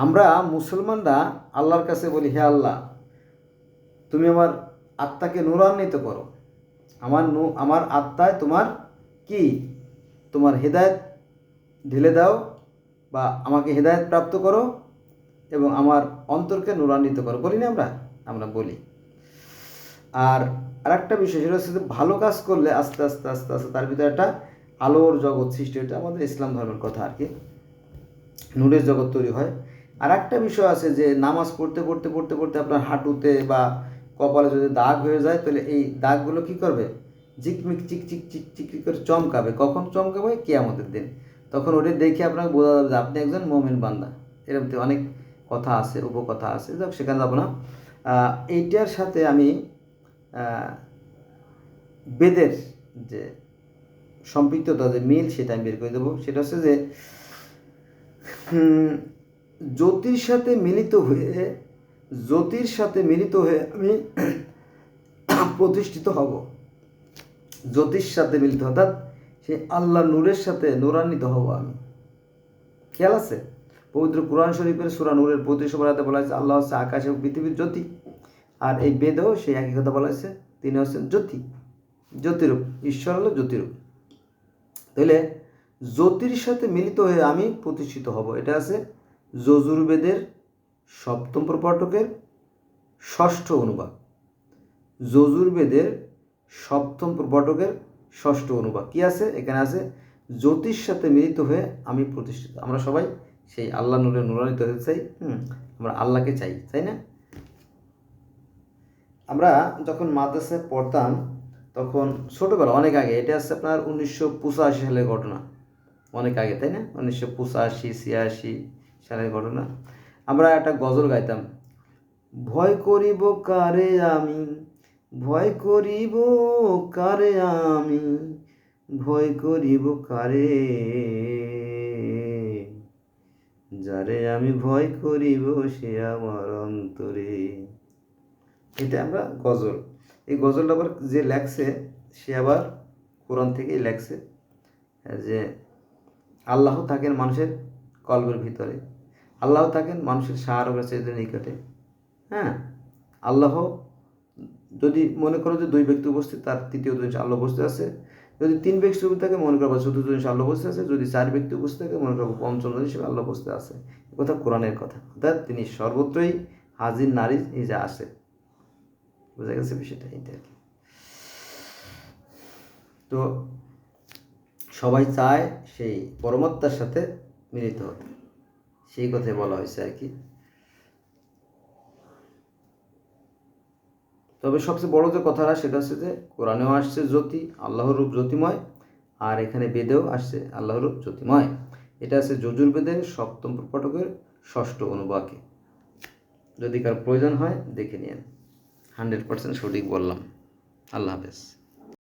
আমরা মুসলমানরা আল্লাহর কাছে বলি, হে আল্লাহ, তুমি আমার আত্মাকে নূরান্বিত করো, আমার আত্মায় তোমার কি, তোমার হেদায়েত ঢেলে দাও, বা আমাকে হেদায়েত প্রাপ্ত করো এবং আমার অন্তরকে নূরান্বিত করো, বলি না আমরা বলি। আর আরেকটা বিষয় সেটা হচ্ছে, ভালো কাজ করলে আস্তে আস্তে আস্তে আস্তে তার ভিতরে একটা আলোর জগৎ সৃষ্টি, এটা আমাদের ইসলাম ধর্মের কথা আর কি, নূরের জগৎ তৈরি হয়। আর একটা বিষয় আছে যে নামাজ পড়তে পড়তে পড়তে পড়তে আপনার হাঁটুতে বা কপালে যদি দাগ হয়ে যায়, তাহলে এই দাগগুলো কি করবে, ঝিকমিক চিক চিক চিক চিক করে চমকাবে। কখন চমকাবে? কিয়ামতের দিন। তখন ওটা দেখে আপনাকে বোঝা যাবে যে আপনি একজন মুমিন বান্দা। এরকম অনেক কথা আছে, উপকথা আছে, যাক সেখানে যাবো না। এইটার সাথে আমি বেদের যে সম্পৃক্ততা, যে মিল, সেটা আমি বের করে দেবো। সেটা হচ্ছে যে জ্যোতির সাথে মিলিত হয়ে আমি প্রতিষ্ঠিত হব। জ্যোতির সাথে মিলিত, অর্থাৎ সেই আল্লাহ নূরের সাথে নূরান্বিত হব আমি। খেয়াল আছে? পবিত্র কুরআন শরীফের সূরা নূরের 35 আয়াতে বলা হয়েছে আল্লাহ হচ্ছে আকাশ এবং পৃথিবীর জ্যোতি। আর এই বেদেও সেই একই কথা বলা হয়েছে, তিনি হচ্ছেন জ্যোতিরূপ। ঈশ্বর হলো জ্যোতিরূপ। তাহলে জ্যোতির সাথে মিলিত হয়ে আমি প্রতিষ্ঠিত হব, এটা আছে যজুর্বেদের 7ম প্রপাঠকের 6ষ্ঠ অনুবাদ। যজুর্বেদের 7ম প্রপাঠকের 6ষ্ঠ অনুবাদ কি আছে? এখানে আছে জ্যোতির সাথে মিলিত হয়ে আমি প্রতিষ্ঠিত। আমরা সবাই সেই আল্লাহ নূরে নূরান্বিত হতে চাই। আমরা আল্লাহকে চাই, তাই না? আমরা যখন মাদ্রাসায় পড়তাম তখন ছোটোবেলা, অনেক আগে, এটা হচ্ছে আপনার 1985 সালের ঘটনা, অনেক আগে, তাই না? 1985-86 সালের ঘটনা। আমরা একটা গজল গাইতাম, ভয় করিব কারে আমি, ভয় করিব কারে আমি, ভয় করিব কারে, যারে আমি ভয় করিব সে আমার অন্তরে। এটা আমরা গজল। এই গজলটা আবার যে লেখছে সে আবার কোরআন থেকেই লেখছে, যে আল্লাহ থাকেন মানুষের কলবের ভিতরে, আল্লাহ থাকেন মানুষের সাহারা চাইতে নিকটে। হ্যাঁ, আল্লাহ যদি মনে করো যে 2 ব্যক্তি উপস্থিত, তার তৃতীয় জিনিস আল্লাহ উপস্থিত আছে। যদি 3 ব্যক্তি উপস্থিত থাকে মনে করবো চতুর্থ জিনিস আল্লাহ উপস্থিত আছে। যদি 4 ব্যক্তি উপস্থিত থাকে মনে করবো পঞ্চম জিনিস আল্লাহ উপস্থিত আছে। এ কথা কোরআনের কথা, অর্থাৎ তিনি সর্বত্রই হাজির নারী যা আছে। বোঝা গেছে বিষয়টা? এইটা আর কি। তো সবাই চায় সেই পরমাত্মার সাথে মিলিত হতে, সেই কথাই বলা হয়েছে আর কি। তবে সবচেয়ে বড় যে কথাটা সেটা হচ্ছে যে কোরআনেও আসছে জ্যোতি, আল্লাহর রূপ জ্যোতিময়, আর এখানে বেদেও আসছে আল্লাহর রূপ জ্যোতিময়। এটা আছে যজুর্বেদের 7ম প্রপাঠকের 6ষ্ঠ অনুবাকে। যদি কার প্রয়োজন হয় দেখে নিন, 100% সঠিক বললাম। আল্লাহ হাফেজ।